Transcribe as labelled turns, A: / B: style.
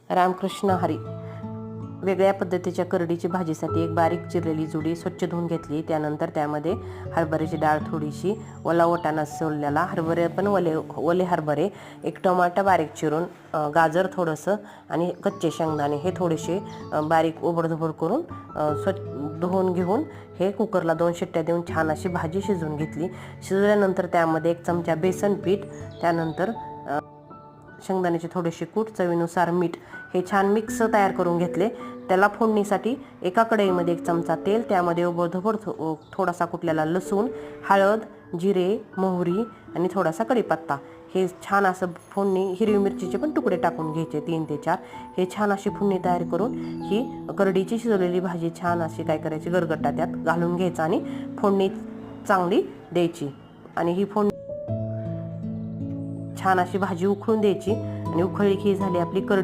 A: रामकृष्ण हरी. वेगळ्या पद्धतीच्या करडीची भाजीसाठी एक बारीक चिरलेली जुडी स्वच्छ धुवून घेतली. त्यानंतर त्यामध्ये हरभऱ्याची डाळ थोडीशी, ओला वाटाणा सोललेला, हरभरे पण ओले हरभरे, एक टमाटा बारीक चिरून, गाजर थोडंसं आणि कच्चे शेंगदाणे हे थोडेसे बारीक ओबडधोबड करून स्वच्छ धुवून घेऊन हे कुकरला 2 शिट्ट्या देऊन छान अशी भाजी शिजवून घेतली. शिजवल्यानंतर त्यामध्ये 1 चमचा बेसन पीठ, त्यानंतर शेंगदाण्याचे थोडेसे कूट, चवीनुसार मीठ हे छान मिक्स तयार करून घेतले. त्याला फोडणीसाठी एका कढईमध्ये 1 चमचा तेल, त्यामध्ये ओबडधोबड थोडासा कुटलेला लसूण, हळद, जिरे, मोहरी आणि थोडासा कढीपत्ता हे छान असं फोडणी, हिरवी मिरचीचे पण तुकडे टाकून घ्यायचे 3 ते 4. हे छान अशी फोडणी तयार करून ही करडीची शिजवलेली भाजी छान अशी काय करायची, गरगट्टा त्यात घालून घ्यायचा आणि फोडणी चांगली द्यायची. आणि ही फोडणी छान अशी भाजी उकळून द्यायची आणि उकळली की झाली आपली करडी.